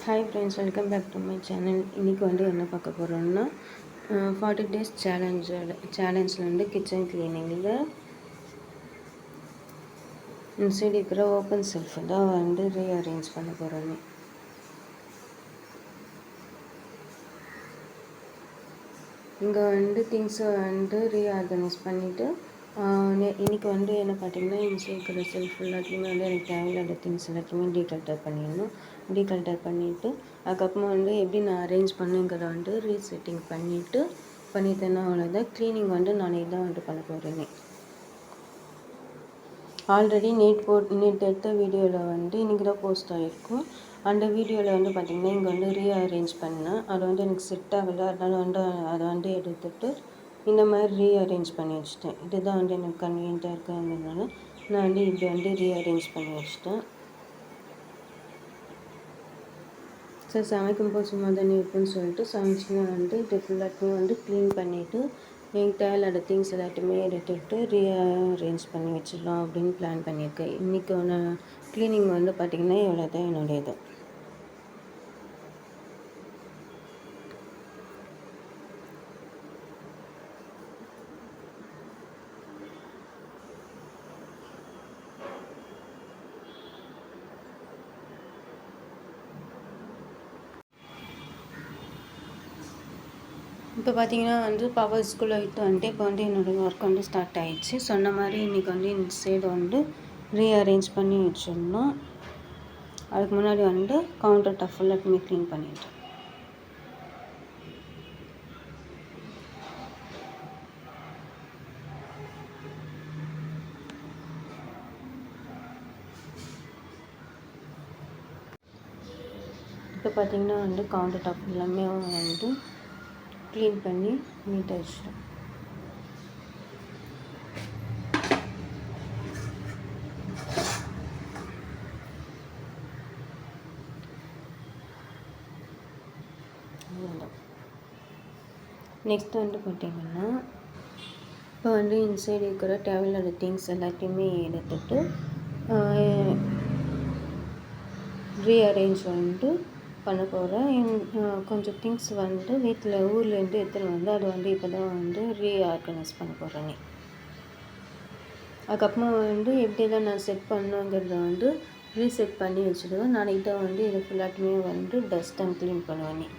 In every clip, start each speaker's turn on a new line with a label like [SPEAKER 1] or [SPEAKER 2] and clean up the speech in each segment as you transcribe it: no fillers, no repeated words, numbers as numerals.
[SPEAKER 1] Hi friends, welcome back to my channel. இன்றைக்கி என்ன பார்க்க போகிறோம்னா 40 days சேலஞ்சில் கிச்சன் கிளீனிங்கில் இன்சைடு இருக்கிற ஓப்பன் செல்ஃப் தான் ரீஅரேஞ்ச் பண்ண போகிறோம். இங்கே திங்ஸை ரீஆர்கனைஸ் பண்ணிவிட்டு இன்றைக்கி என்ன பார்த்தீங்கன்னா இன்சைடு இருக்கிற செல்ஃப் ஃபுல்லாத்தையுமே எனக்கு தேவையில்லாத திங்ஸ் எல்லாத்தையுமே டீகல்டர் பண்ணிடணும். டீகல்டர் பண்ணிவிட்டு அதுக்கப்புறமா எப்படி நான் அரேஞ்ச் பண்ணுங்கிறத ரீசெட்டிங் பண்ணிட்டேன்னா அவ்வளோதான். க்ளீனிங் நாளைக்கு தான் பண்ண போகிறேன். ஆல்ரெடி நேற்று எடுத்த வீடியோவில் இன்றைக்கி தான் போஸ்ட் ஆகிருக்கும். அந்த வீடியோவில் பார்த்திங்கன்னா இங்கே ரீஅரேஞ்ச் பண்ணேன். அது எனக்கு செட் ஆகலை. அதனால் அதை எடுத்துகிட்டு இந்த மாதிரி ரீஅரேஞ்ச் பண்ணி வச்சுட்டேன். இதுதான் எனக்கு கன்வீனியண்ட்டாக இருக்கிறதுனால நான் இப்படி ரீஅரேஞ்ச் பண்ணி வச்சுட்டேன். சரி, சமைக்கும் போது சும்மா தானே இருக்குன்னு சொல்லிட்டு சமைச்சிங்கன்னா இது ஃபுல்லாத்தையும் க்ளீன் பண்ணிவிட்டு எனக்கு தேவையில்லாத திங்ஸ் எல்லாத்தையுமே எடுத்துகிட்டு ரீஅரேஞ்ச் பண்ணி வச்சிடலாம் அப்படின்னு பிளான் பண்ணியிருக்கேன். இன்றைக்கி க்ளீனிங் பார்த்திங்கன்னா இவ்வளோ தான் என்னுடையது. இப்போ பார்த்தீங்கன்னா பவர் ஸ்கூலில் விட்டு இப்போ என்னோடய ஒர்க் ஸ்டார்ட் ஆகிடுச்சு. சொன்ன மாதிரி இன்றைக்கி இந்த சைடு ரீஅரேஞ்ச் பண்ணி வச்சிடணும். அதுக்கு முன்னாடி கவுண்டர் டாப் ஃபுல்லாக க்ளீன் பண்ணிவிட்டேன். இப்போ பார்த்தீங்கன்னா கவுண்டர் டாப் எல்லாமே க்ளீன் பண்ணி நீட்டாக வச்சிட்டோம். நெக்ஸ்ட் பார்த்தீங்கன்னா இப்போ இன்சைடு இருக்கிற தேவையில்லாத திங்ஸ் எல்லாத்தையுமே எடுத்துகிட்டு ரீஅரேஞ்ச் பண்ண போகிறேன். கொஞ்சம் திங்ஸ் வீட்டில் ஊர்லேருந்து எடுத்துகிட்டு அது இப்போ தான் ரீஆர்கனைஸ் பண்ண போகிறேன். அதுக்கப்புறமா எப்படிலாம் நான் செட் பண்ணுங்கிறத ரீசெட் பண்ணி வச்சுடுவேன். நாளைக்கு தான் இது ஃபுல்லாத்தையுமே டஸ்ட் அண்ட் க்ளீன் பண்ணுவேன்.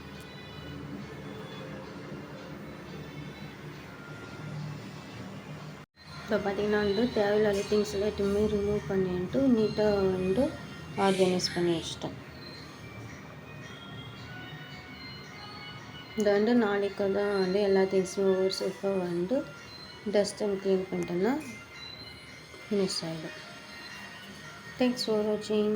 [SPEAKER 1] இப்போ பார்த்திங்கன்னா தேவையில்லாத திங்ஸ் எல்லாத்தையுமே ரிமூவ் பண்ணிட்டு நீட்டாக ஆர்கனைஸ் பண்ணி வச்சுட்டேன். இது நாளைக்கு தான் எல்லா திங்ஸும் ஒவ்வொரு செல்ஃபாக டஸ்ட் அண்ட் க்ளீன் பண்ணிட்டேன்னா ஃபினிஷ் ஆகிடும். தேங்க்ஸ் ஃபார் வாட்சிங்.